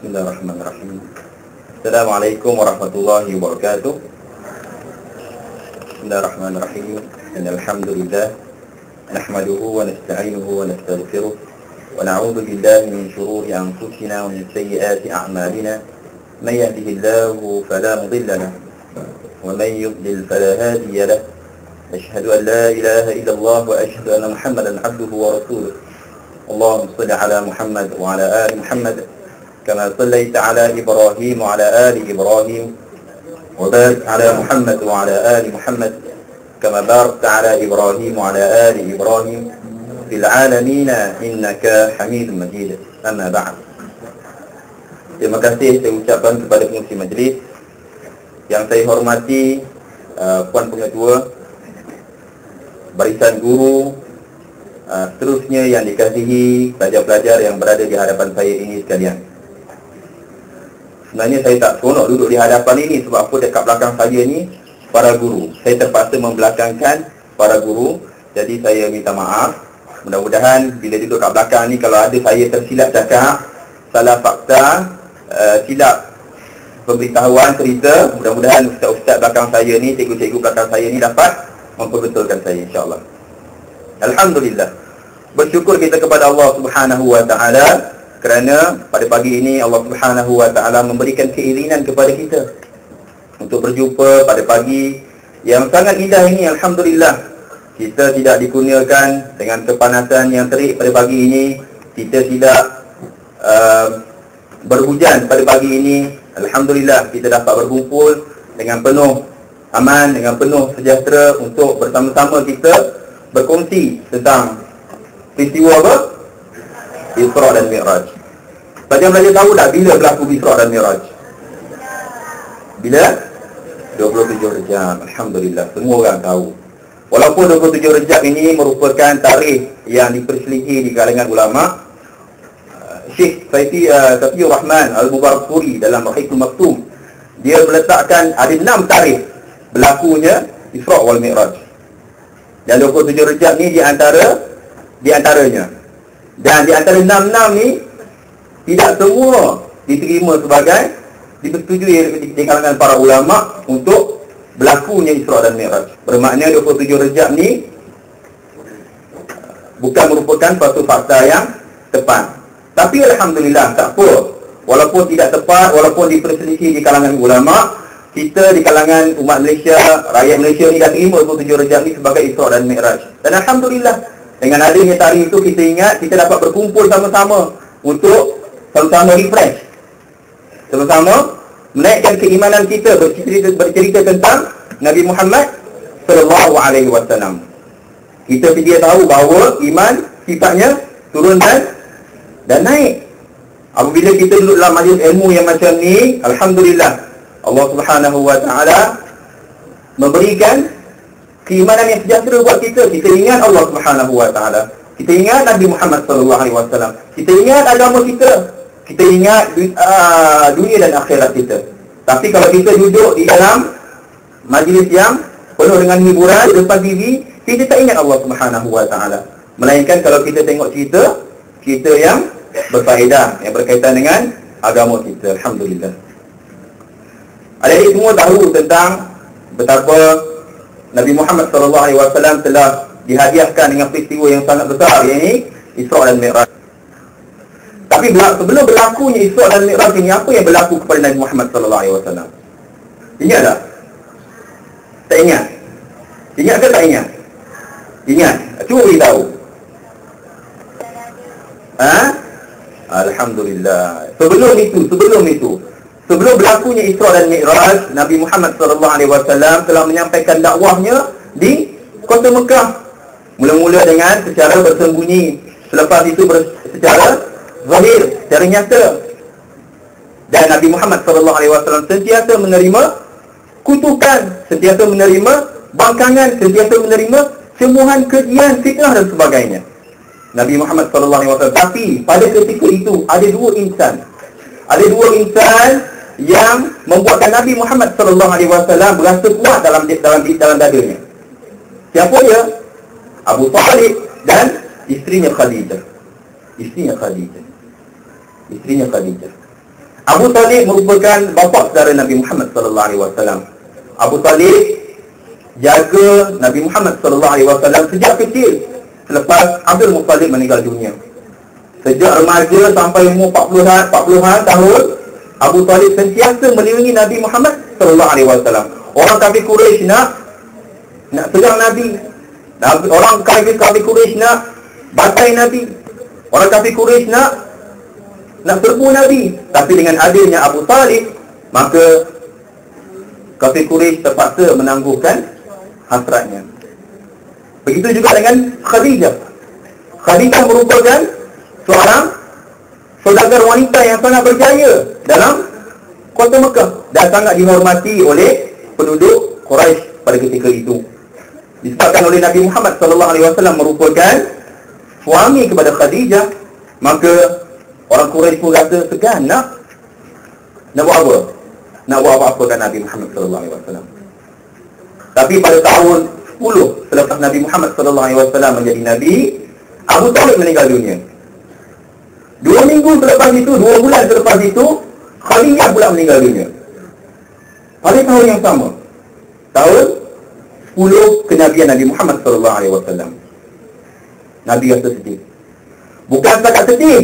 Bismillahirrahmanirrahim. Assalamualaikum warahmatullahi wabarakatuh. Bismillahirrahmanirrahim. Alhamdulillah nahmaduhu wa nasta'inuhu wa nastaghfiruh wa na'udzu billahi min shururi anfusina wa min sayyiati a'malina. Man yahdihillahu fala mudilla lahu wa man yudlil fala hadiya lahu. Asyhadu an la ilaha illallah wa asyhadu anna Muhammadan 'abduhu wa rasuluh. Allahumma shalli 'ala Muhammad wa 'ala ali Muhammad كما صليت على إبراهيم وعلى آل إبراهيم وبارك على محمد وعلى آل محمد كما باركت على إبراهيم وعلى آل إبراهيم في العالمين إنك حميد مجيد. أما بعد. Terima kasih saya ucapkan kepada pengurusi majlis yang saya hormati, Puan Pengetua, barisan guru, seterusnya yang dikasihi pelajar-pelajar yang berada di hadapan saya ini sekalian. Sebenarnya saya tak seronok duduk di hadapan ini sebab apa, dekat belakang saya ni para guru. Saya terpaksa membelakangkan para guru. Jadi saya minta maaf. Mudah-mudahan bila duduk kat belakang ni, kalau ada saya tersilap cakap, salah fakta, silap pemberitahuan, cerita, mudah-mudahan ustaz-ustaz belakang saya ni, cikgu-cikgu belakang saya ni dapat memperbetulkan saya, insya-Allah. Alhamdulillah. Bersyukur kita kepada Allah Subhanahu wa taala kerana pada pagi ini Allah Subhanahu wa taala memberikan keizinan kepada kita untuk berjumpa pada pagi yang sangat indah ini. Alhamdulillah, kita tidak dikurniakan dengan kepanasan yang terik pada pagi ini. Kita tidak berhujan pada pagi ini. Alhamdulillah, kita dapat berkumpul dengan penuh aman, dengan penuh sejahtera untuk bersama-sama kita berkongsi tentang peristiwa apa? Isra dan Mi'raj. Pelajar-pelajar tahu tak bila berlaku Isra dan Mi'raj? Bila? 27 Rejab. Alhamdulillah, semua orang tahu. Walaupun 27 Rejab ini merupakan tarikh yang diperselisihi di kalangan ulama, Syekh Saifur Rahman Al-Mubarakpuri dalam Rahiqul Maktum, dia meletakkan ada 6 tarikh berlakunya Isra wal Mi'raj. Dan 27 Rejab ni di antaranya. Dan di antara 6 ni tidak semua diterima sebagai dipersetujui di kalangan para ulama untuk berlakunya Isra dan Mi'raj. Bermakna 27 Rejab ni bukan merupakan suatu fakta yang tepat. Tapi alhamdulillah, tak apa. Walaupun tidak tepat, walaupun diperselisih di kalangan ulama, kita di kalangan umat Malaysia, rakyat Malaysia ni dah terima 27 Rejab ni sebagai Isra dan Mi'raj. Dan alhamdulillah, dengan adanya tarikh itu, kita ingat kita dapat berkumpul sama-sama untuk sama-sama refresh, sama-sama menaikkan keimanan kita, bercerita tentang Nabi Muhammad sallallahu alaihi wasallam. Kita sedia tahu bahawa iman sifatnya turun dan naik. Apabila kita duduk dalam majlis ilmu yang macam ni, alhamdulillah, Allah Subhanahu wa taala memberikan keimanan yang sejahtera buat kita. Kita ingat Allah Subhanahu wa taala. Kita ingat Nabi Muhammad sallallahu alaihi wasallam. Kita ingat agama kita. Kita ingat dunia dan akhirat kita. Tapi kalau kita duduk di dalam majlis yang penuh dengan hiburan depan TV, kita tak ingat Allah Subhanahu wa taala. Melainkan kalau kita tengok cerita yang berfaedah, yang berkaitan dengan agama kita. Alhamdulillah. Adik-adik semua tahu tentang betapa Nabi Muhammad SAW telah dihadiahkan dengan peristiwa yang sangat besar, iaitu Isra dan Mi'raj. Tapi sebelum berlakunya Isra dan Mi'raj ini, apa yang berlaku kepada Nabi Muhammad SAW? Ingat tak? Tak ingat? Ingat ke tak ingat? Ingat? Cuba beritahu. Alhamdulillah. Sebelum berlakunya Isra dan Mi'raj, Nabi Muhammad SAW telah menyampaikan dakwahnya di kota Mekah. Mula-mula dengan secara bersembunyi, selepas itu secara zahir, secara nyata. Dan Nabi Muhammad SAW sentiasa menerima kutukan, sentiasa menerima bangkangan, sentiasa menerima cemoohan, kejian, fitnah dan sebagainya. Nabi Muhammad SAW. Tapi pada ketika itu ada dua insan yang membuatkan Nabi Muhammad SAW berasa kuat dalam dadanya. Siapa dia? Abu Talib dan isterinya Khadijah. Abu Talib merupakan bapa saudara Nabi Muhammad sallallahu alaihi wasallam. Abu Talib jaga Nabi Muhammad sallallahu alaihi wasallam sejak kecil selepas Abdul Muttalib meninggal dunia. Sejak remaja sampai umur 40-an tahun, Abu Talib sentiasa melindungi Nabi Muhammad sallallahu alaihi wasallam. Orang kafir Quraisy nak serang Nabi. Orang kafir Quraisy nak bantai Nabi. Orang kafir Quraisy nak serbu Nabi. Tapi dengan adanya Abu Talib, maka kafir Quraisy terpaksa menangguhkan hasratnya. Begitu juga dengan Khadijah. Khadijah merupakan seorang saudagar wanita yang sangat berjaya dalam kota Mekah dan sangat dihormati oleh penduduk Quraisy pada ketika itu. Disebabkan oleh Nabi Muhammad SAW merupakan suami kepada Khadijah, maka orang Quraisy pun rasa segan nak buat apa? Nak buat apa-apa kan Nabi Muhammad SAW. Tapi pada tahun 10 selepas Nabi Muhammad SAW menjadi Nabi, Abu Talib meninggal dunia. 2 minggu selepas itu, 2 bulan selepas itu, Khadijah pula meninggal dunia. Pada tahun yang sama, tahun 10 kenabian Nabi Muhammad SAW. Nabi rasa sedih. Bukan setakat sedih,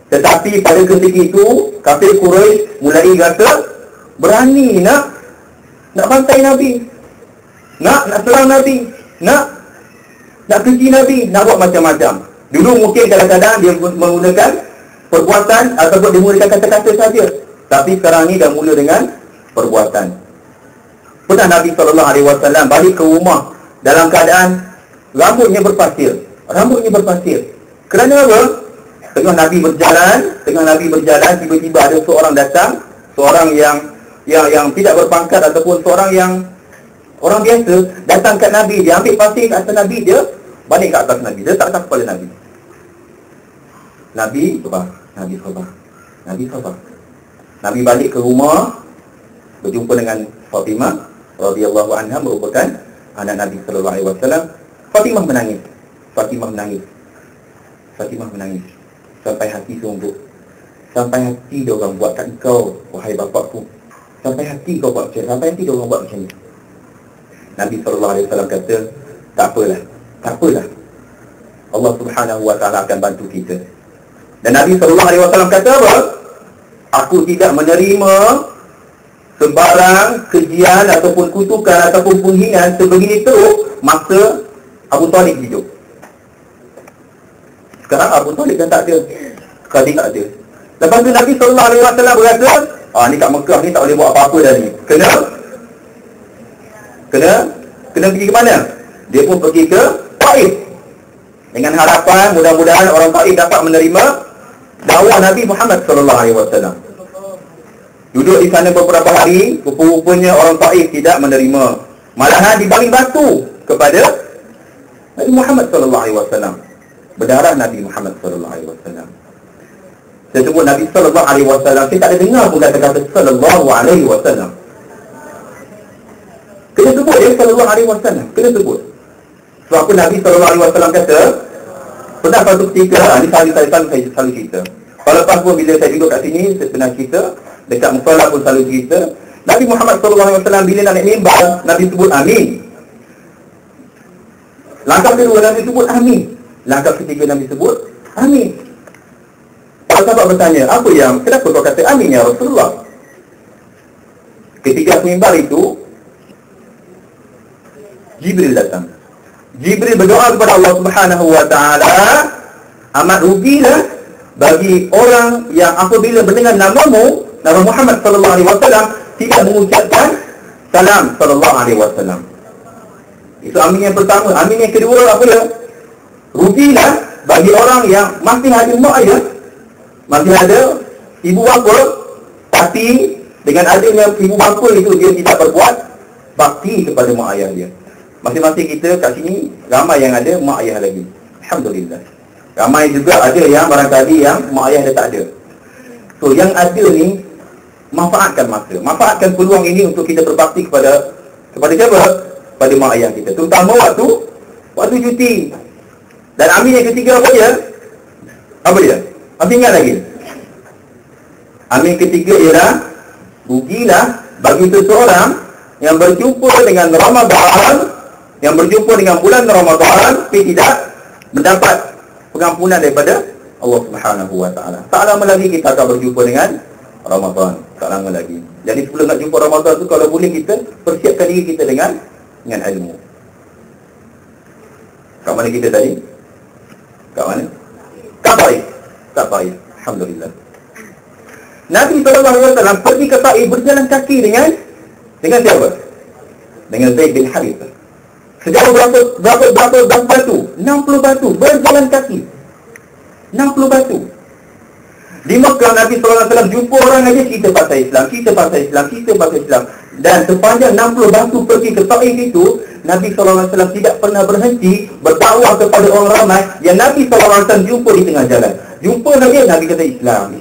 tetapi pada ketika itu kafir Quraisy mulai rasa berani nak bantai Nabi, nak serang Nabi, nak keji Nabi, nak buat macam-macam. Dulu mungkin kadang-kadang dia menggunakan perbuatan ataupun dia menggunakan kata-kata saja, tapi sekarang ni dah mula dengan perbuatan. Pernah Nabi SAW balik ke rumah dalam keadaan rambutnya berpasir. Kerana apa? Tengah Nabi berjalan, tiba-tiba ada seorang datang, seorang yang tidak berpangkat ataupun seorang yang orang biasa datang kat Nabi. Dia ambil pasir kat atas Nabi, dia balik kat atas Nabi, dia tak atas kepala Nabi. Nabi sabar. Nabi balik ke rumah, berjumpa dengan Fatimah radhiyallahu anha, merupakan anak Nabi sallallahu alaihi wasallam. Fatimah menangis sampai hati sumbuk. Sampai hati dia orang buat kat kau, wahai bapakku. Sampai hati dia orang buat macam ni. Nabi sallallahu alaihi wasallam kata, tak apalah. Allah Subhanahu wa taala akan bantu kita. Dan Nabi sallallahu alaihi wasallam kata apa? Aku tidak menerima sebarang kejian ataupun kutukan ataupun penghinaan sebegini teruk masa Abu Talib hidup. Sekarang Abu Talib kan tak ada, Khadijah tak ada. Lepas tu Nabi sallallahu alaihi wasallam berkata, ni kat Mekah ni tak boleh buat apa-apa dah ni. Kena pergi ke mana? Dia pun pergi ke Taif, dengan harapan mudah-mudahan orang Taif dapat menerima dakwah Nabi Muhammad sallallahu alaihi wasallam. Duduk di sana beberapa hari, rupa-rupanya orang Taif tidak menerima. Malahan dibaling batu kepada Nabi Muhammad sallallahu alaihi wasallam. Berdarah Nabi Muhammad sallallahu alaihi wasallam. Saya sebut Nabi sallallahu alaihi wasallam, saya tak ada dengar pun kata-kata sallallahu alaihi wasallam. Kena sebut dia sallallahu alaihi wasallam, kena sebut. Sebab apa Nabi sallallahu alaihi wasallam kata, pernah satu ketika, ni saya selalu cerita. Kalau lepas pun bila saya duduk kat sini, saya pernah cerita, dekat musalla pun selalu cerita, Nabi Muhammad sallallahu alaihi wasallam bila nak naik mimbar, Nabi sebut amin. Langkah kedua Nabi sebut amin. Langkah ketiga Nabi sebut amin. Para sahabat bertanya, kenapa kau kata amin ya Rasulullah? Ketika mimbar itu, Jibril datang. Jibril berdoa kepada Allah Subhanahu wa taala, amat rugilah bagi orang yang apabila mendengar namamu, nama Muhammad sallallahu alaihi wasallam, tidak mengucapkan salam sallallahu alaihi wasallam. Itu amin yang pertama. Amin yang kedua apa dia? Rugilah bagi orang yang masih ada mak ayah, masih ada ibu bapa, tapi dengan adanya ibu bapa itu dia tidak berbuat bakti kepada mak ayah dia. Masing-masing kita kat sini ramai yang ada mak ayah lagi, alhamdulillah. Ramai juga ada yang barangkali yang mak ayah dia tak ada. So yang ada ni, manfaatkan masa, manfaatkan peluang ini untuk kita berbakti kepada siapa? Pada mak ayah kita, terutama waktu cuti. Dan amin yang ketiga apa dia? Masih ingat lagi? Amin ketiga ialah rugilah bagi seseorang yang berjumpa dengan Ramadan, yang berjumpa dengan bulan Ramadan tapi tidak mendapat pengampunan daripada Allah Subhanahu wa taala. Tak lama lagi kita akan berjumpa dengan Ramadan, tak lama lagi. Jadi sebelum nak jumpa Ramadan tu, kalau boleh kita persiapkan diri kita dengan ilmu. Kat mana kita tadi? Kat mana? Kat Taif. Kat Taif. Alhamdulillah. Nabi SAW pergi ke Taif berjalan kaki dengan siapa? Dengan Zaid bin Harithah. Sejauh berapa batu? 60 batu. Berjalan kaki 60 batu. Di Mekah Nabi SAW jumpa orang aja kita pasal Islam. Dan sepanjang 60 batu pergi ke Taif itu, Nabi SAW tidak pernah berhenti berdakwah kepada orang ramai yang Nabi SAW jumpa di tengah jalan. Jumpa lagi, Nabi kata Islam.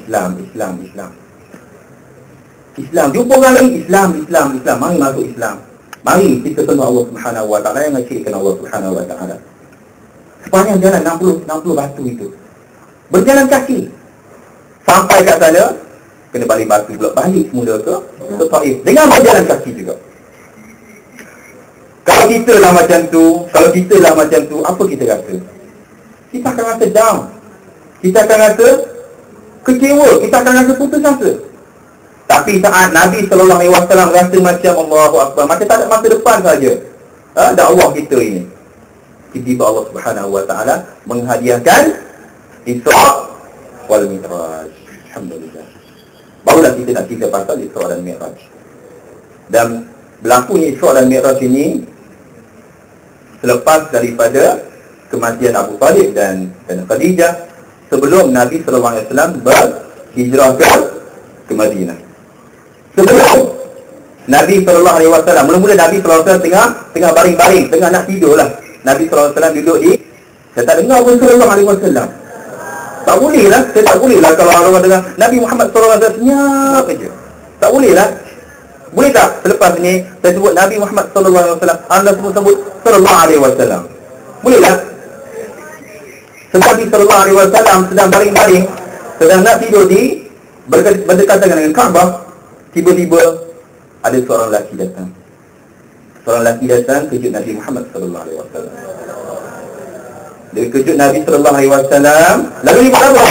Jumpa orang lain, Islam. Mari masuk Islam. Mari kita sembah Allah Subhanahu wa taala, yang syirikkan Allah Subhanahu wa taala. Sepanjang jalan 60 batu itu. Berjalan kaki. Sampai kat sana, kena balik batu pula, balik semula ke Taif. Dengan berjalan kaki juga. Kalau kita lah macam tu, apa kita rasa? Kita akan rasa down. Kita akan rasa kecewa. Kita akan rasa putus asa. Tapi saat Nabi SAW rasa macam Allahu Akbar, macam tak ada masa depan saja, dakwah kita ini, tiba-tiba Allah Subhanahu wa taala menghadiahkan Isra wal Mi'raj. Alhamdulillah. Barulah kita nak cerita pasal Isra dan Mi'raj. Dan berlakunya Isra dan Mi'raj ini selepas daripada kematian Abu Talib dan Khadijah, sebelum Nabi SAW berhijrah ke Madinah. Sebelum Nabi SAW, mula-mula Nabi SAW tengah baring-baring, tengah nak tidur lah. Nabi SAW duduk di, saya tak dengar pun SAW. Tak boleh lah, saya tak boleh lah kalau orang dengar Nabi Muhammad SAW senyap saja. Tak boleh lah. Boleh tak selepas ni saya sebut Nabi Muhammad SAW, anda semua sebut Sallallahu Alaihi Wasallam? Boleh tak? Sebab Nabi Sallallahu Alaihi Wasallam sedang baring-baring, sedang nak tidur di berdekatan dengan Kaabah, tiba-tiba ada seorang lelaki datang. Seorang lelaki datang kejut Nabi Muhammad Sallallahu Alaihi Wasallam. Dia kejut Nabi Sallallahu Alaihi Wasallam. Lalu dia buat apa?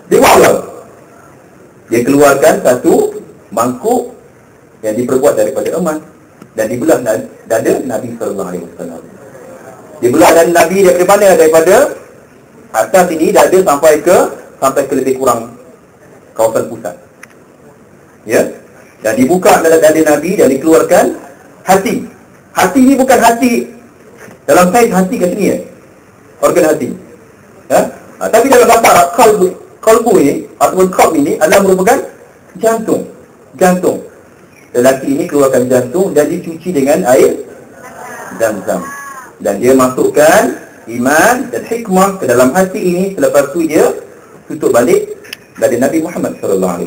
Dia buat apa? Dia keluarkan satu mangkuk yang diperbuat daripada emas dan dibelah dada Nabi Sallallahu Alaihi Wasallam. Dibelah dada Nabi daripada mana? Daripada atas ini dada sampai ke lebih kurang kawasan pusat. Ya. Dan dibuka dada Nabi dan dikeluarkan hati. Hati ini bukan hati dalam saiz hati kat sini ya. Organ hati. Ya. Tapi dalam bahasa Arab qalbu ini ataupun qalb ini adalah merupakan jantung. Lelaki ini keluarkan jantung dan dicuci dengan air Zam-Zam. Dan dia masukkan iman dan hikmah ke dalam hati ini. Selepas tu dia tutup balik dari Nabi Muhammad SAW.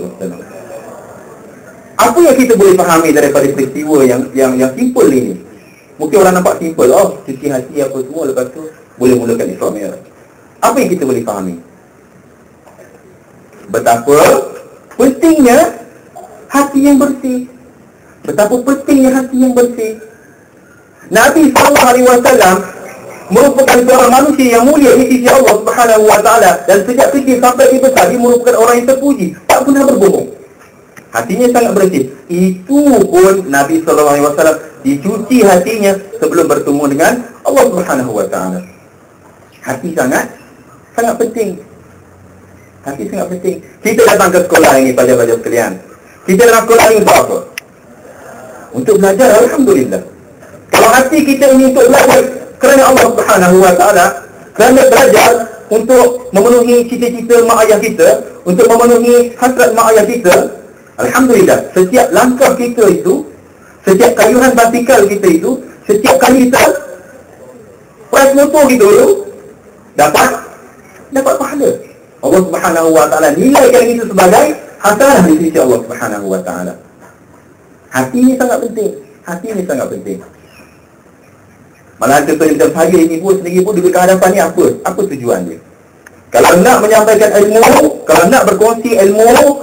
Apa yang kita boleh fahami daripada peristiwa yang simple ini? Mungkin orang nampak simple, cuci hati apa semua, lepas tu boleh mulakan Isra Mi'raj. Apa yang kita boleh fahami? Betapa pentingnya hati yang bersih. Betapa pentingnya hati yang bersih. Nabi SAW merupakan seorang manusia yang mulia di sisi Allah Subhanahu wa taala, dan sejak kecil sampai dia besar dia merupakan orang yang terpuji, tak pernah berbohong. Hatinya sangat bersih. Itu pun Nabi SAW dicuci hatinya sebelum bertemu dengan Allah Subhanahu wa taala. Hati sangat penting. Hati sangat penting. Kita datang ke sekolah ini, pelajar-pelajar sekalian. Kita datang sekolah ini untuk apa? Untuk belajar, alhamdulillah. Kalau hati kita ini untuk belajar kerana Allah Subhanahu wa taala, kerana belajar untuk memenuhi cita-cita mak ayah kita, untuk memenuhi hasrat mak ayah kita, alhamdulillah, setiap langkah kita itu, setiap kayuhan basikal kita itu, setiap kali kita price motor kita dulu dapat pahala. Allah Subhanahu wa taala nilaikan itu sebagai hasanah di sisi Allah Subhanahu wa taala. Hati ini sangat penting. Malah contohnya macam saya ini pun sendiri pun duduk ke hadapan ni apa tujuan dia? Kalau nak menyampaikan ilmu, kalau nak berkongsi ilmu,